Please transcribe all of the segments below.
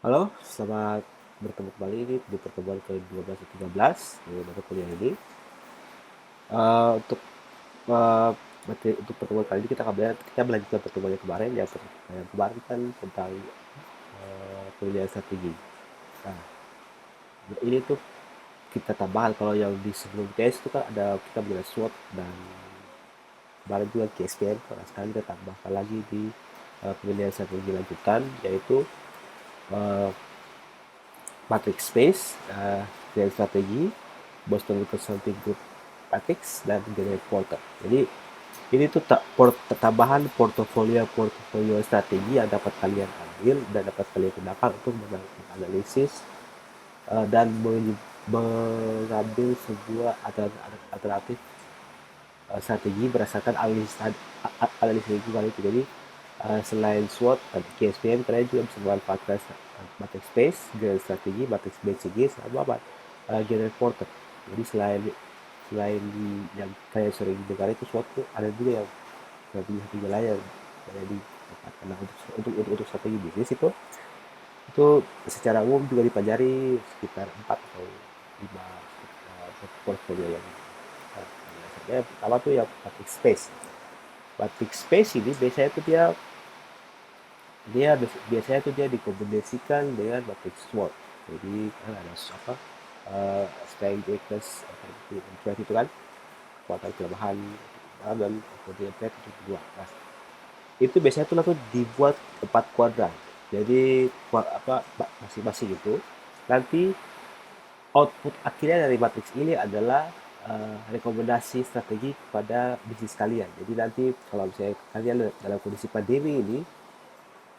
Halo, selamat bertemu kembali ini di pertemuan ke-12 dan 13 di mata kuliah ini. Untuk untuk pertemuan kali ini kita melanjutkan pertemuan yang kemarin yang kemarin kan tentang penilaian strategi. Nah, ini tuh kita tambahkan kalau yang di sebelum tes itu kan ada kita mengenai SWOT dan kemarin juga KSPM. Nah, sekarang kita tambahkan lagi di penilaian strategi lanjutan yaitu eh, Matrix Space, Grand Strategi, Boston Consulting Group Matrix, dan Generate Porter. Jadi ini tuh tambahan portofolio strategi yang dapat kalian ambil dan dapat kalian gunakan untuk menganalisis dan mengambil sebuah alternatif strategi berdasarkan analisis lingkungan itu. Jadi selain SWOT dan KSPM, kalian juga bisa memanfaatkan matrix space, grand strategi, matrix BCG, sama apa general porter. Jadi selain yang kalian sering dengar itu SWOT tuh ada juga yang strategi lain yang didapatkan. Nah, untuk strategi bisnis itu secara umum juga dipelajari sekitar 4 atau 5 portfolio yang yang pertama tuh yang matrix space. Matrix space ini biasanya tuh dia dia biasanya tuh dia dikombinasikan dengan matrix SWOT. Jadi kan ada apa strength, weakness, threat itu kan kekuatan kelemahan dan kemudian threat itu dua. Nah, itu biasanya tuh langsung dibuat 4 kuadran. Jadi masing-masing itu nanti output akhirnya dari matriks ini adalah rekomendasi strategi kepada bisnis kalian. Jadi nanti kalau misalnya kalian dalam kondisi pandemi ini,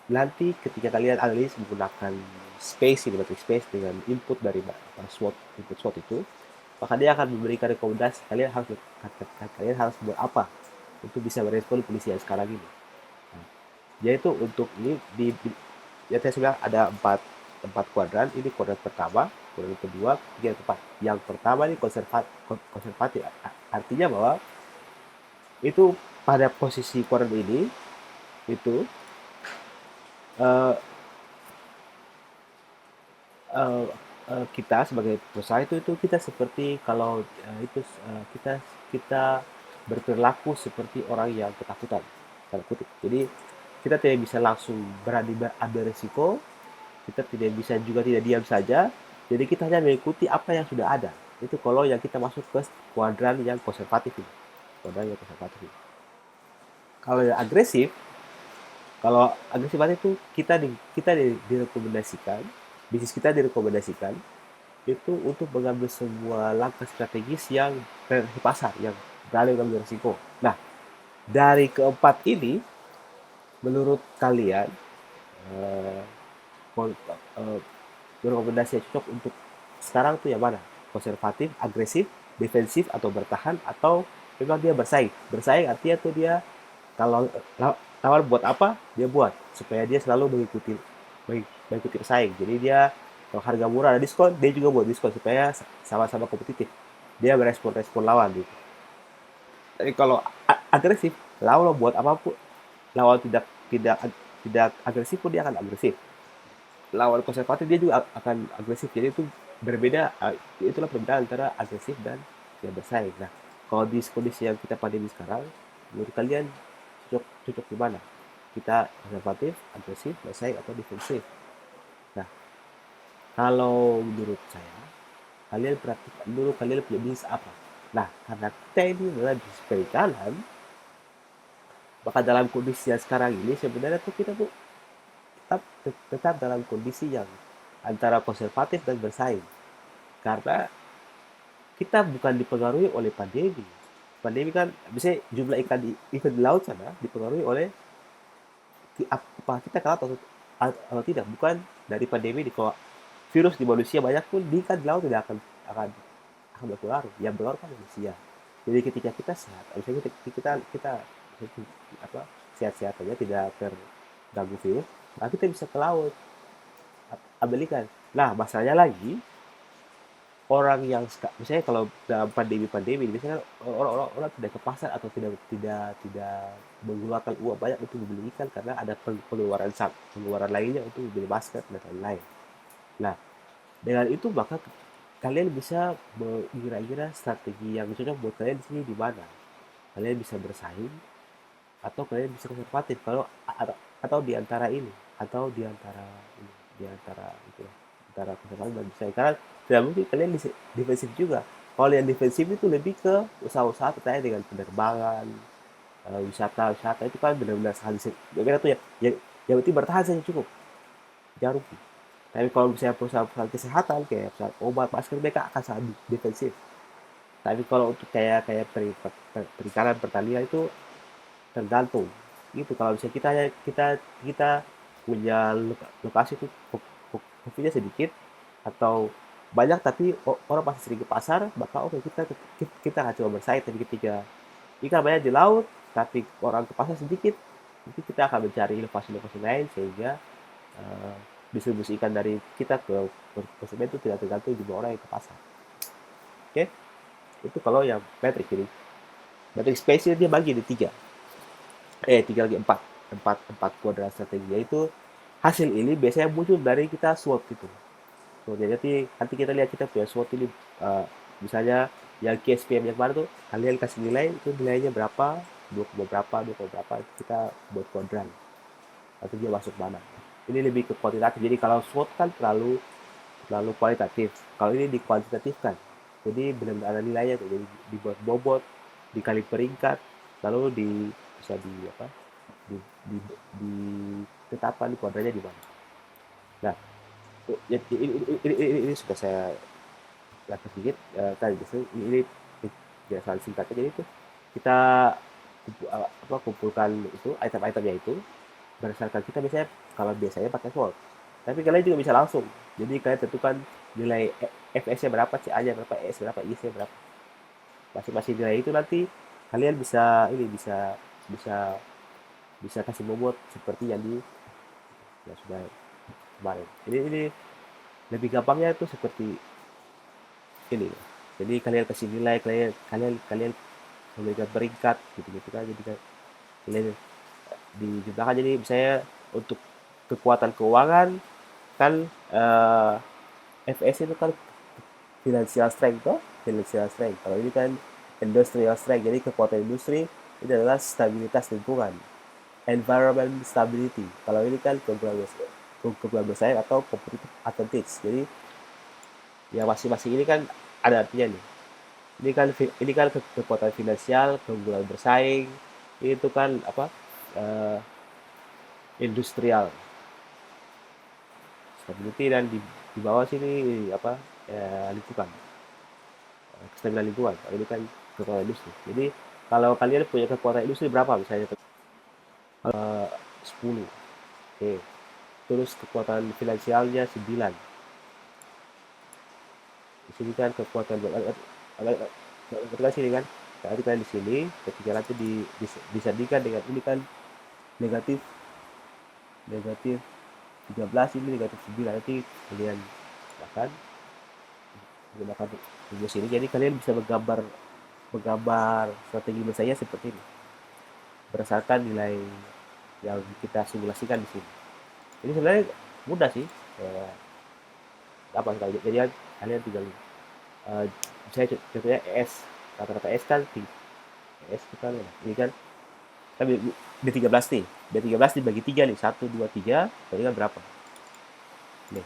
nanti ketika kalian analis menggunakan space ini, matrix space dengan input dari SWOT, input SWOT itu, maka dia akan memberikan rekomendasi kalian harus buat apa untuk bisa merespon kondisi yang sekarang ini. Nah, yaitu untuk ini ya saya bilang ada empat kuadran. Ini kuadran pertama, kuadran kedua, ketiga, keempat. Yang pertama ini konservatif, artinya bahwa itu pada posisi kuadran ini itu eh, eh, kita sebagai perusahaan itu kita seperti kalau itu kita kita berperilaku seperti orang yang ketakutan, tanda kutip. Jadi kita tidak bisa langsung berani berambil resiko, kita tidak bisa juga tidak diam saja. Jadi kita hanya mengikuti apa yang sudah ada. Itu kalau yang kita masuk ke kuadran yang konservatif ini. Kuadran yang konservatif ini. Kalau yang agresif, kalau agresif itu direkomendasikan, bisnis kita direkomendasikan itu untuk mengambil semua langkah strategis yang di pasar, yang berani mengambil risiko. Nah, dari keempat ini, menurut kalian, eh, eh, rekomendasi yang cocok untuk sekarang tuh yang mana? Konservatif, agresif, defensif atau bertahan, atau memang dia bersaing? Bersaing artinya tuh dia kalau lawan buat apa dia buat supaya dia selalu mengikuti pesaing. Jadi dia kalau harga murah ada diskon, dia juga buat diskon supaya sama-sama kompetitif. Dia merespon-respon lawan gitu. Tapi kalau agresif, lawan buat apapun, lawan tidak agresif pun dia akan agresif. Lawan konservatif dia juga akan agresif. Jadi itu berbeda. Itulah perbedaan antara agresif dan yang bersaing. Nah, kalau di kondisi yang kita pandemi sekarang, menurut kalian cocok di mana? Kita konservatif, agresif, bersaing, atau defensif? Nah, kalau menurut saya, kalian perhatikan dulu kalian punya bisnis apa. Nah, karena kita ini adalah bisnis perikanan, maka dalam kondisi yang sekarang ini sebenarnya tuh kita tuh tetap dalam kondisi yang antara konservatif dan bersaing. Karena kita bukan dipengaruhi oleh pandemi. Pandemi kan, misalnya jumlah ikan di laut sana dipengaruhi oleh apa kita kalah atau tidak, bukan dari pandemi. Di kalau virus di manusia banyak pun di ikan di laut tidak akan berpengaruh. Yang berpengaruh kan manusia. Jadi ketika kita sehat, misalnya kita apa sehat-sehat aja, tidak terganggu virus, nah kita bisa ke laut ambil ikan. Nah, masalahnya lagi, orang yang misalnya kalau dalam pandemi biasanya orang tidak ke pasar atau tidak tidak tidak mengeluarkan uang banyak untuk membeli ikan karena ada pengeluaran pengeluaran lainnya untuk membeli masker dan lain-lain. Nah, dengan itu maka kalian bisa mengira-ngira strategi yang cocok buat kalian di sini di mana. Kalian bisa bersaing atau kalian bisa konservatif kalau atau di antara ini atau di antara ini di antara itu antara konservatif dan bersaing karena tidak mungkin kalian defensif juga. Kalau yang defensif itu lebih ke usaha-usaha terkait dengan penerbangan, wisata itu kan benar-benar sekali mereka tuh yang penting bertahan saja cukup, jangan rugi. Tapi kalau misalnya perusahaan-perusahaan kesehatan kayak perusahaan obat, masker, mereka akan sangat defensif. Tapi kalau untuk kayak kayak perikanan, pertanian itu tergantung. Gitu kalau misalnya kita kita punya lokasi itu kopinya sedikit atau banyak tapi orang pasti sering ke pasar, maka oke kita akan coba bersaing. Tapi ketika ikan banyak di laut tapi orang ke pasar sedikit, nanti kita akan mencari inovasi-inovasi lain sehingga eh, distribusi ikan dari kita ke konsumen itu tidak tergantung jumlah orang yang ke pasar. Oke, itu kalau yang matrix ini. Matrix space dia bagi di tiga, tiga lagi empat, empat kuadran strategi. Yaitu hasil ini biasanya muncul dari kita SWOT gitu. So, jadi nanti kita lihat kita punya SWOT ini, misalnya yang KSPM yang kemarin tuh kalian kasih nilai itu nilainya berapa, 2, berapa kita buat kuadran atau dia masuk mana. Ini lebih ke kuantitatif. Jadi kalau SWOT kan terlalu lalu kualitatif. Kalau ini dikuantitatifkan. Jadi benar-benar ada nilainya tuh. Jadi dibuat bobot, dikali peringkat, lalu bisa di apa? Di, di, di tetapkan di kuadrannya di mana. Nah, ini sudah saya lakukan sedikit tadi ini biasa singkatnya. Jadi itu kita kumpulkan itu item-itemnya itu berdasarkan kita biasanya kalau biasanya pakai SWOT. Tapi kalian juga bisa langsung. Jadi kalian tentukan nilai FS-nya berapa, CA-nya berapa, ES berapa, IC berapa. Masing-masing nilai itu nanti kalian bisa ini bisa bisa kasih bobot seperti yang di yang sudah kemarin. Ini lebih gampangnya itu seperti ini. Jadi kalian kasih nilai, kalian kalian kalian memberikan peringkat gitu-gitu kan. Jadi kan kalian dijumlahkan jadi misalnya untuk kekuatan keuangan kan FS itu kan financial strength toh, financial strength. Kalau ini kan industrial strength, jadi kekuatan industri ini adalah stabilitas lingkungan, environment stability. Kalau ini kan keunggulan bersaing atau competitive advantage. Jadi ya masing-masing ini kan ada artinya nih. Ini kan kekuatan finansial, keunggulan bersaing. Itu kan apa? Uh, industrial stability dan di bawah sini apa? Lingkungan, kestabilan lingkungan. Kalau ini kan kekuatan industri. Jadi kalau kalian punya kekuatan industri berapa misalnya 10. Oke. Terus kekuatan finansialnya 9. Di sini kan kekuatan agak sini kan. Nanti kalian di sini ketika nanti disandingkan dengan ini kan negatif negatif 13, ini negatif 9, nanti kalian akan menggunakan rumus ini. Jadi kalian bisa menggambar strategi saya seperti ini berdasarkan nilai yang kita simulasikan di sini. Ini sebenarnya mudah sih. Apa sekali. Jadi kalian tinggal misalnya contohnya ES, rata-rata ES kan ES kita ini kan B13 nih. B13 dibagi 3 nih. 1, 2, 3. Berarti kan berapa? Nih.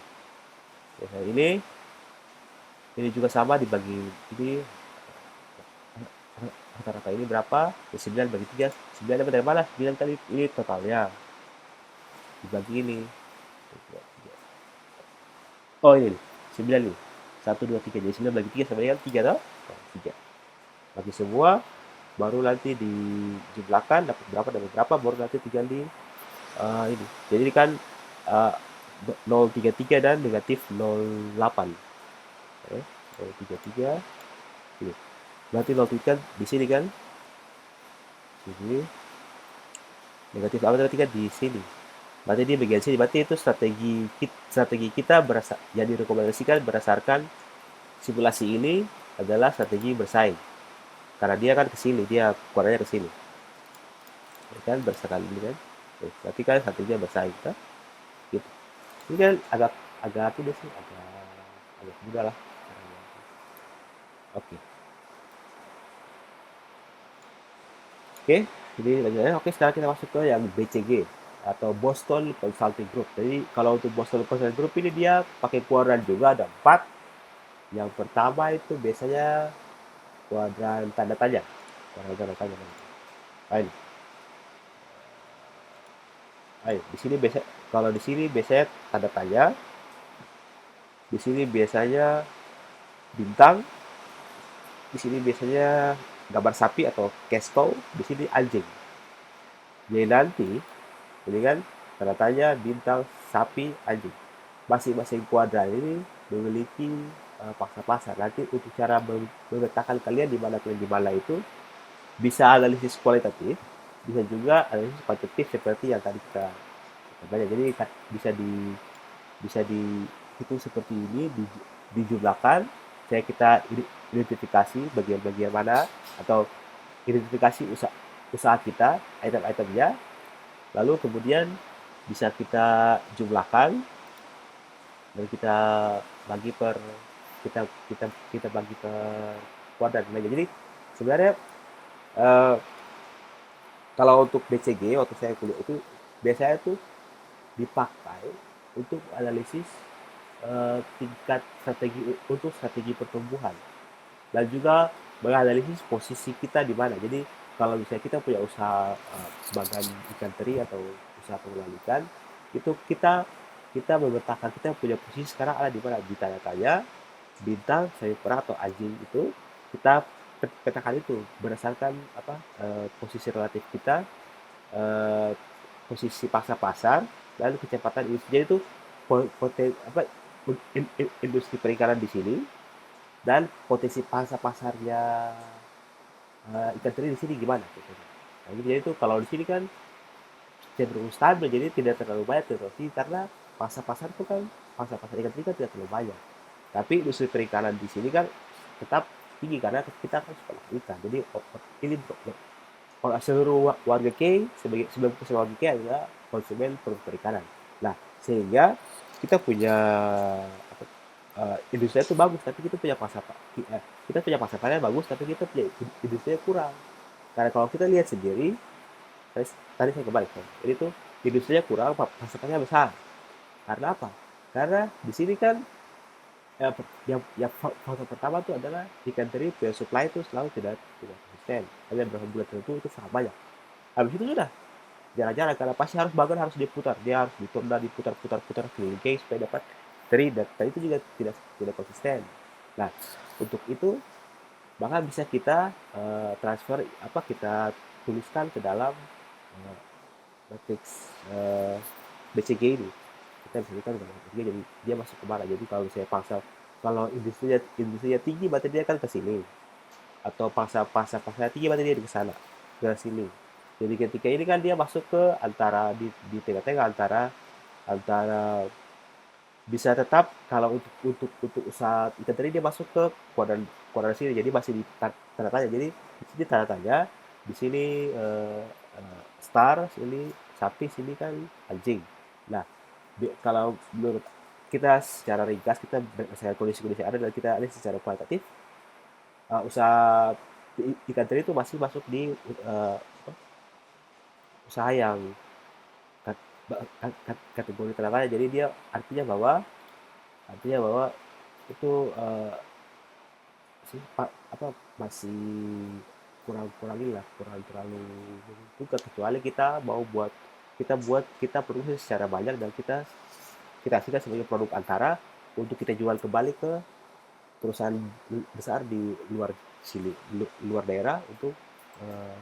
Ini juga sama dibagi ini rata-rata ini berapa? 9 bagi 3. 9 dapat dari mana? 9 kali ini totalnya. Dibagi ini. Oh ini nih. 9 nih. 1, 2, 3. Jadi 9 bagi 3 sama dengan 3 tau? 3. Bagi semua. Baru nanti dijumlahkan dapat berapa baru nanti tinggal di ini. Jadi ini kan 0,33 dan negatif 0,8. 0,33 ini. Berarti 0,3 di sini kan. Sini. Negatif 3 di sini. Berarti di bagian sini. Berarti itu strategi kita yang direkomendasikan berdasarkan simulasi ini adalah strategi bersaing. Karena dia kan ke sini, dia keluarnya ke sini. Kan berdasarkan ini kan. Berarti kan strateginya bersaing kan. Gitu. Ini kan agak agak itu sih agak mudah lah. Oke. Oke, jadi lanjut aja. Oke, sekarang kita masuk ke yang BCG atau Boston Consulting Group. Jadi kalau untuk Boston Consulting Group ini dia pakai kuadran juga ada 4. Yang pertama itu biasanya kuadran tanda tanya. Kuadran tanda tanya. Ayo, ayo. Di sini biasa kalau di sini biasanya tanda tanya, di sini biasanya bintang, di sini biasanya gambar sapi atau cash cow, di sini anjing. Jadi nanti ini kan tanda tanya, bintang, sapi, anjing. Masing-masing kuadran ini memiliki pangsa pasar. Nanti untuk cara memetakan kalian di mana kalian di mana itu bisa analisis kualitatif, bisa juga analisis kuantitatif seperti yang tadi kita banyak. Jadi bisa dihitung seperti ini, dijumlahkan, saya kita identifikasi bagian-bagian mana atau identifikasi usaha kita, item-itemnya, lalu kemudian bisa kita jumlahkan dan kita bagi per kita kita kita bagi per kuadran. Nah, jadi sebenarnya eh, kalau untuk BCG waktu saya kuliah itu biasanya tuh dipakai untuk analisis tingkat strategi untuk strategi pertumbuhan dan juga menganalisis posisi kita di mana. Jadi kalau misalnya kita punya usaha bagan ikan teri atau usaha pengelolaan ikan, itu kita memetakan kita punya posisi sekarang ada di mana, di tanya-tanya, bintang, sayur perah atau anjing itu kita petakan itu berdasarkan apa posisi relatif kita, eh, posisi pasar dan kecepatan industri. Jadi itu apa industri perikanan di sini dan potensi pasarnya ikan teri di sini gimana gitu. Nah, jadi itu kalau di sini kan cenderung stabil, jadi tidak terlalu banyak terus karena pasar-pasar itu kan pasar-pasar ikan teri kan tidak terlalu banyak. Tapi industri perikanan di sini kan tetap tinggi karena kita kan sekolah ikan. Jadi ini kalau seluruh warga K sebagai 90% warga K adalah konsumen produk perikanan. Nah, sehingga kita punya industri itu bagus, tapi kita punya kita punya pasarannya bagus, tapi kita punya industri kurang. Karena kalau kita lihat sendiri, tadi saya kembali, jadi itu industrinya kurang, pasarannya besar. Karena apa? Karena di sini kan yang faktor pertama itu adalah ikan teri punya supply itu selalu tidak konsisten. Hanya beberapa bulan tertentu itu sangat banyak. Habis itu sudah jarang-jarang karena pasti harus bagan harus diputar, dia harus ditunda diputar-putar-putar keliling supaya dapat teri dan itu juga tidak tidak konsisten. Nah, untuk itu bahkan bisa kita transfer apa kita tuliskan ke dalam matriks BCG ini. Kita bisa tuliskan ke dalam BCG jadi dia masuk ke mana. Jadi kalau saya pangsa kalau industrinya tinggi berarti dia kan ke sini atau pasar tinggi berarti dia ke sana ke sini. Jadi ketika ini kan dia masuk ke antara di tengah-tengah antara antara bisa tetap kalau untuk usaha ikan teri dia masuk ke kuadran kuadran sini jadi masih di tanda tanya. Jadi di sini tanda tanya, di sini star, sini sapi, sini kan anjing. Nah, kalau menurut kita secara ringkas kita berdasarkan kondisi-kondisi ada dan kita lihat secara kualitatif usaha ikan teri itu masih masuk di usaha yang kategori tanda. Jadi dia artinya bahwa itu apa masih kurang lah kurang terlalu juga kecuali kita produksi secara banyak dan kita hasilkan sebagai produk antara untuk kita jual kembali ke perusahaan besar di luar sini luar daerah untuk uh,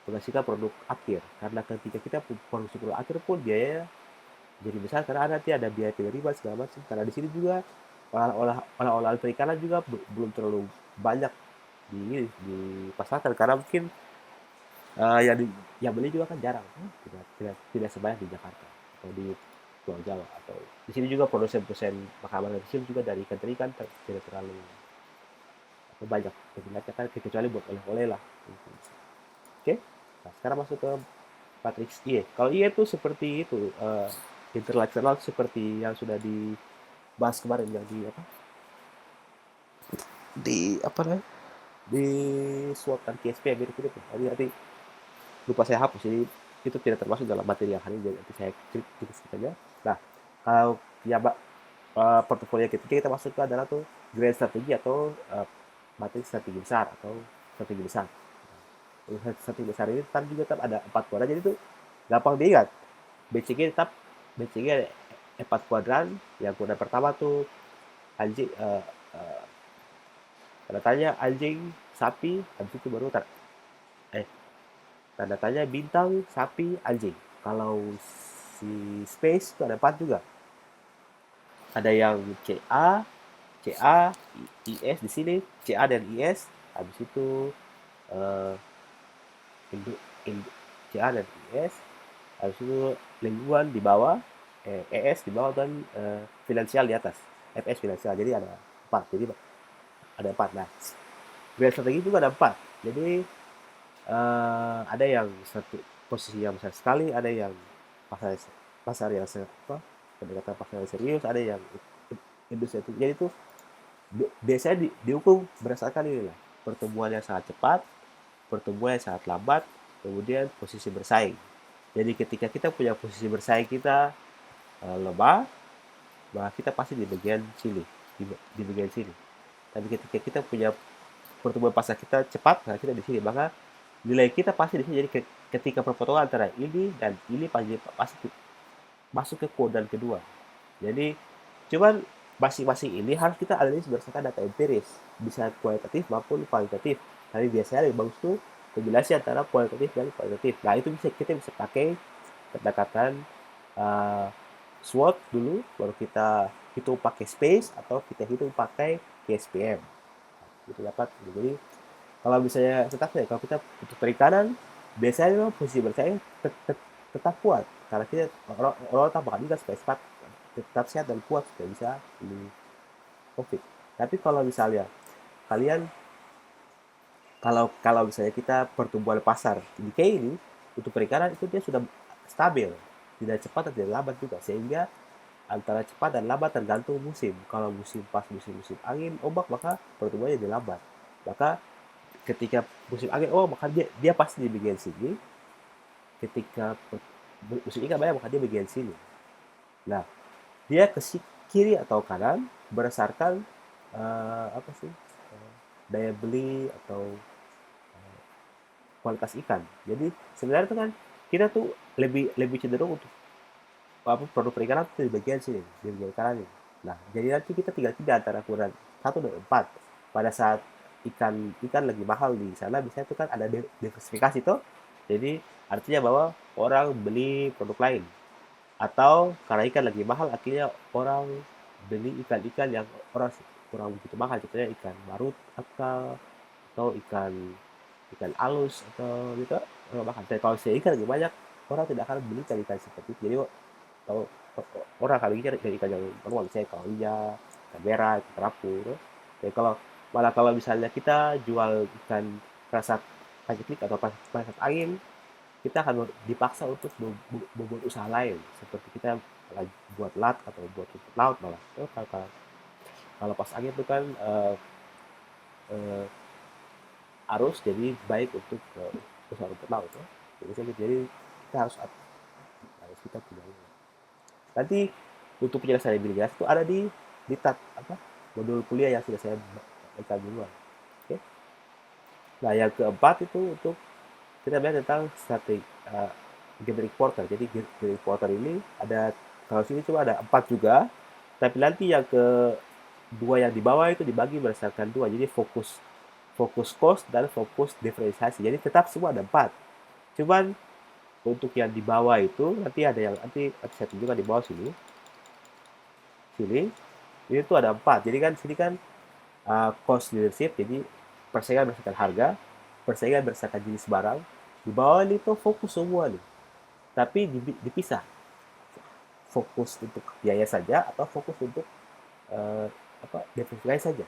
menghasilkan produk akhir karena ketika kita produksi produk akhir pun biayanya jadi besar karena nanti ada biaya pengiriman segala macam karena di sini juga olah-olahan perikanan juga belum terlalu banyak di pasaran karena mungkin yang yang beli juga kan jarang tidak sebanyak di Jakarta atau di Pulau Jawa atau di sini juga produsen-produsen makanan kecil juga dari ikan teri kan tidak terlalu banyak peminatnya kan kecuali buat oleh-oleh lah. Oke, nah sekarang masuk ke matriks I. Kalau I itu seperti itu internasional seperti yang sudah bahas kemarin yang di apa, di apa namanya, di SWOT dan KSP yang mirip-mirip. Nanti lupa saya hapus, jadi itu tidak termasuk dalam materi yang hari ini, jadi nanti saya kritik saja. Nah, kalau ya portofolio kita masuk ke adalah tuh grand strategi atau materi strategi besar atau strategi besar. Strategi besar ini kan juga tetap ada 4 kuadran, jadi itu gampang diingat. BCG tetap BCG ada 4 kuadran. Yang kuadran pertama tuh anjing, uh, tanda tanya anjing, sapi, habis itu baru eh tanda tanya bintang, sapi, anjing. Kalau si space itu ada 4 juga. Ada yang CA, IS di sini, CA dan IS. Habis itu eh, Indo, Indo, CA dan IS. Habis itu lingkungan di bawah, ES di bawah, dan finansial di atas. FS finansial. Jadi ada 4. Jadi ada 4. Nah, grand strategi juga ada 4. Jadi ada yang satu posisi yang besar sekali, ada yang pasar pasar yang apa, pendekatan pasar yang serius, ada yang industri itu. Jadi itu biasanya diukur berdasarkan inilah, pertumbuhan yang sangat cepat, pertumbuhan yang sangat lambat, kemudian posisi bersaing. Jadi ketika kita punya posisi bersaing kita lemah, maka kita pasti di bagian sini, di bagian sini. Tapi ketika kita punya pertumbuhan pasar kita cepat, maka kita di sini. Maka nilai kita pasti di sini. Jadi ketika perpotongan antara ini dan ini pasti masuk ke kuadran kedua. Jadi cuman masing-masing ini harus kita analisis berdasarkan data empiris, bisa kualitatif maupun kualitatif. Tapi biasanya lebih bagus tuh kombinasi antara kualitatif dan kualitatif. Nah, itu kita bisa pakai pendekatan uh, SWOT dulu, baru kita hitung pakai space, atau kita hitung pakai KSPM. Itu dapat. Jadi kalau misalnya tetap ya, kalau kita untuk perikanan, biasanya memang posisi bersaing tetap kuat, karena kita orang tambah juga supaya tetap sehat dan kuat supaya bisa di COVID. Tapi kalau misalnya kalian, kalau misalnya kita pertumbuhan pasar di kayak ini untuk perikanan, itu dia sudah stabil, tidak cepat dan tidak lambat juga, sehingga antara cepat dan lambat tergantung musim. Kalau musim angin ombak, maka pertumbuhannya jadi lambat. Maka ketika musim angin maka dia pasti di bagian sini. Ketika musim ikan banyak, maka dia bagian sini. Nah, dia ke kiri atau kanan berdasarkan apa sih, daya beli atau kualitas ikan. Jadi sebenarnya itu kan kita tuh lebih lebih cenderung untuk apa, produk perikanan itu di bagian sini, di bagian kanan ini. Nah, jadi nanti kita tinggal tidak antara ukuran 1 dan 4. Pada saat ikan ikan lagi mahal di sana, bisa itu kan ada diversifikasi tuh. Jadi artinya bahwa orang beli produk lain, atau karena ikan lagi mahal akhirnya orang beli ikan-ikan yang orang kurang begitu mahal, contohnya ikan marut atau ikan ikan alus atau gitu, orang makan. Dan kalau si ikan lagi banyak, orang tidak akan beli ikan-ikan seperti itu. Jadi kalau orang akan beli ikan yang normal, misalnya kawiya, ikan merah, ikan kerapu gitu. Jadi kalau misalnya kita jual ikan kasat paceklik atau kasat angin, kita akan dipaksa untuk membuat usaha lain, seperti kita lagi buat lat atau buat rumput laut malah. Kalau pas angin itu kan eh, arus, jadi baik untuk usaha rumput laut ya. Jadi kita harus kita punya ini. Nanti untuk penjelasan lebih jelas itu ada di tab apa, modul kuliah yang sudah saya baca duluan. Oke. Nah, yang keempat itu untuk kita belajar tentang strategi Generic Porter. Jadi Generic Porter ini ada, kalau sini cuma ada 4 juga, tapi nanti yang kedua yang di bawah itu dibagi berdasarkan 2. Jadi fokus fokus cost dan fokus diferensiasi. Jadi tetap semua ada 4. Cuman untuk yang di bawah itu nanti ada yang nanti saya tunjukkan di bawah sini. Ini tuh ada 4. Jadi kan sini kan cost leadership, jadi persaingan berdasarkan harga, persaingan berdasarkan jenis barang. Di bawah ini tuh fokus semua nih, tapi dipisah. Fokus untuk biaya saja atau fokus untuk uh, apa, diversifikasi saja.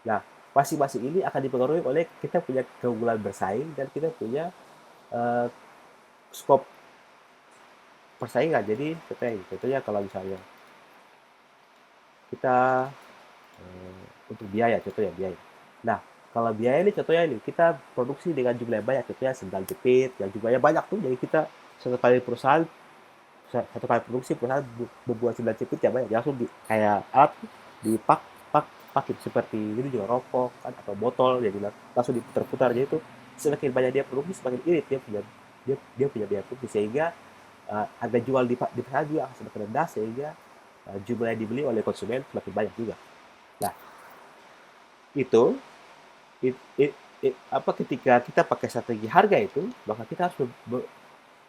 Nah, masing-masing ini akan dipengaruhi oleh kita punya keunggulan bersaing dan kita punya uh, skop persaingan. Jadi contohnya kalau misalnya kita untuk biaya, contohnya biaya. Nah, kalau biaya ini contohnya ini kita produksi dengan jumlah yang banyak, contohnya sendal jepit yang jumlahnya banyak tuh, jadi kita satu kali perusahaan satu kali produksi perusahaan membuat sendal jepit yang banyak, langsung kayak alat dipak pak pakin seperti ini juga rokok kan atau botol, jadi langsung diputar-putar, jadi itu semakin banyak dia produksi semakin irit dia punya biaya produksi, sehingga harga jual di pasar juga akan semakin rendah, sehingga jumlah yang dibeli oleh konsumen semakin banyak juga. Nah, itu apa ketika kita pakai strategi harga itu, maka kita harus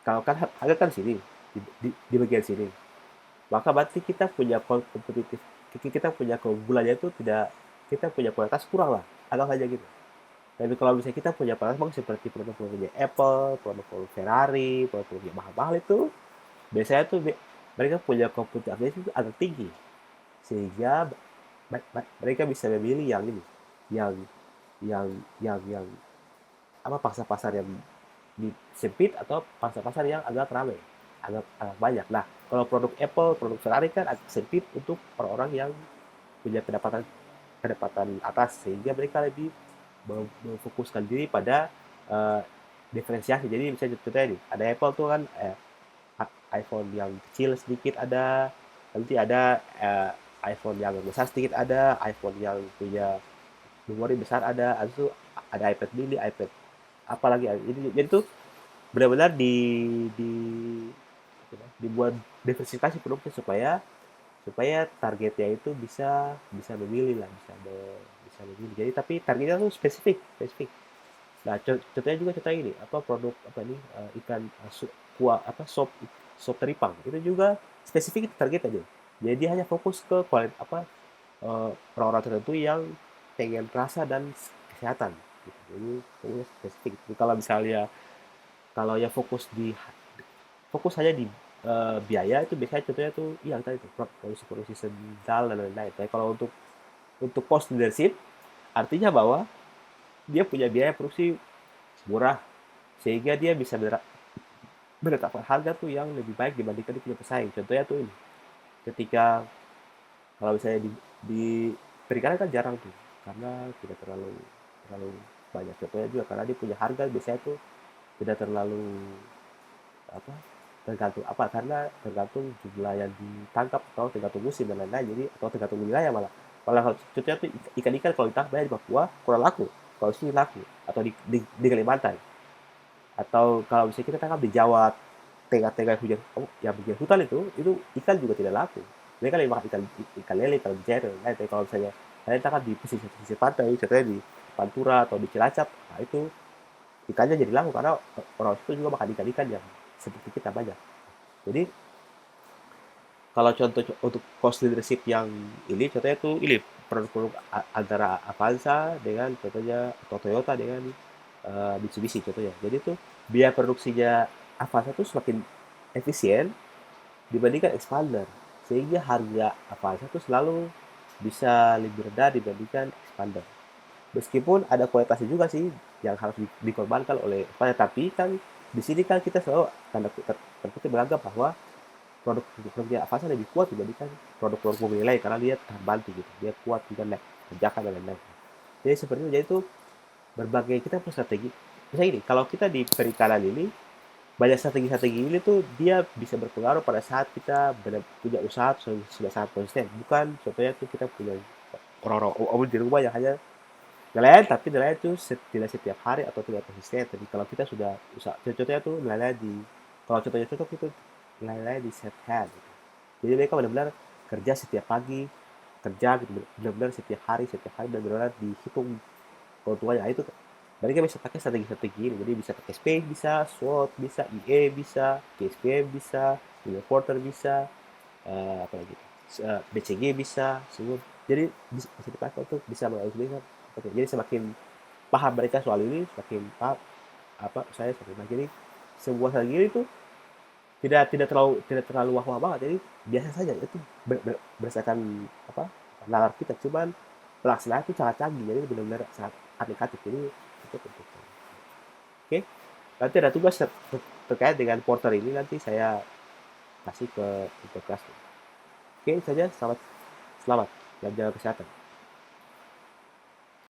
kalau kan harga kan sini di bagian sini, maka berarti kita punya kompetitif, kita punya keunggulannya itu tidak, kita punya kualitas kurang lah, anggap saja gitu. Tapi kalau misalnya kita punya kualitas bagus seperti produk-produknya Apple, produk-produk Ferrari, produk-produk yang mahal-mahal itu, biasanya tuh mereka punya kompetitif itu agak tinggi, sehingga mereka bisa memilih yang ini, yang yang apa, pasar-pasar yang sempit atau pasar-pasar yang agak ramai, agak banyak. Nah, kalau produk Apple, produk Ferrari kan agak sempit untuk orang-orang yang punya pendapatan pendapatan atas, sehingga mereka lebih memfokuskan diri pada uh, diferensiasi. Jadi misalnya contohnya nih, ada Apple tuh kan iPhone yang kecil sedikit ada, nanti ada iPhone yang besar sedikit ada, iPhone yang punya memori besar ada itu, ada iPad mini, iPad apalagi. Jadi tuh benar-benar di dibuat diversifikasi produknya supaya supaya targetnya itu bisa bisa memilih lah, bisa memilih. Jadi tapi targetnya tuh spesifik spesifik. Nah, contohnya juga contohnya ini apa, produk apa ini, ikan kuah apa, sop teripang itu juga spesifik target aja. Jadi dia hanya fokus ke kualitas apa, orang-orang tertentu yang pengen rasa dan kesehatan gitu. Jadi fokusnya spesifik. Jadi kalau misalnya kalau yang fokus hanya di biaya itu, biasanya contohnya tuh iya tadi tuh produksi sendal dan lain-lain. Tapi kalau untuk cost leadership, artinya bahwa dia punya biaya produksi murah, sehingga dia bisa menetapkan harga tuh yang lebih baik dibandingkan dia punya pesaing. Contohnya tuh ini, ketika kalau misalnya di perikanan kan jarang tuh, karena tidak terlalu terlalu banyak. Contohnya juga karena dia punya harga biasanya tuh tidak terlalu apa, tergantung apa, karena tergantung jumlah yang ditangkap atau tergantung musim dan lain-lain, jadi atau tergantung wilayah. Malah malah contohnya tuh ikan-ikan kalau ditangkap banyak di Papua kurang laku, kalau sini laku, atau di Kalimantan, atau kalau misalnya kita tangkap di Jawa tengah-tengah hujan, yang bagian hutan itu ikan juga tidak laku. Mereka lebih makan ikan ikan lele, ikan jair dan lain. Tapi kalau misalnya kalian tangkap di pesisir pantai, contohnya di Pantura atau di Cilacap, nah itu ikannya jadi laku karena orang itu juga makan ikan-ikan yang seperti kita banyak. Jadi kalau contoh untuk cost leadership yang ini, contohnya tuh ini produk-produk antara Avanza dengan contohnya, atau Toyota dengan Mitsubishi contohnya. Jadi tuh biaya produksinya Avanza tuh semakin efisien dibandingkan Expander, sehingga harga Avanza tuh selalu bisa lebih rendah dibandingkan Expander. Meskipun ada kualitasnya juga sih yang harus dikorbankan oleh Expander, tapi kan di sini kan kita selalu tanda kutip menganggap bahwa produk-produknya Avanza lebih kuat dibandingkan produk-produk mobil lain, karena dia tahan banting gitu, dia kuat juga naik kerjakan dan lain-lain. Jadi seperti itu. Jadi itu berbagai kita punya strategi. Misalnya ini, kalau kita di perikanan ini banyak strategi-strategi ini tuh dia bisa berpengaruh pada saat kita punya usaha sudah sangat konsisten. Bukan contohnya tuh kita punya orang-orang umum di rumah yang hanya nelayan, tapi nelayan itu tidak setiap hari atau tidak konsisten. Tapi kalau kita sudah usaha, contohnya tuh nelayan di, kalau contohnya cocok itu nelayan di set hand gitu. Jadi mereka benar-benar kerja setiap pagi, kerja gitu, benar-benar setiap hari benar-benar dihitung keuntungannya. Itu mereka bisa pakai strategi-strategi ini. Jadi bisa pakai SPACE, bisa SWOT, bisa IE, bisa KSPM, bisa William Porter, bisa apa lagi, BCG bisa semua. Jadi bisa dipakai untuk bisa menganalisis. Oke, jadi semakin paham mereka soal ini, semakin paham apa saya semakin paham. Jadi sebuah strategi itu tidak terlalu wah-wah banget. Jadi biasa saja itu berdasarkan apa, nalar kita, cuman pelaksanaan itu sangat canggih, jadi benar-benar sangat aplikatif. Jadi itu penting. Oke, nanti ada tugas terkait dengan porter ini, nanti saya kasih ke kelas. Oke saja, selamat Selamat, dan jaga kesehatan.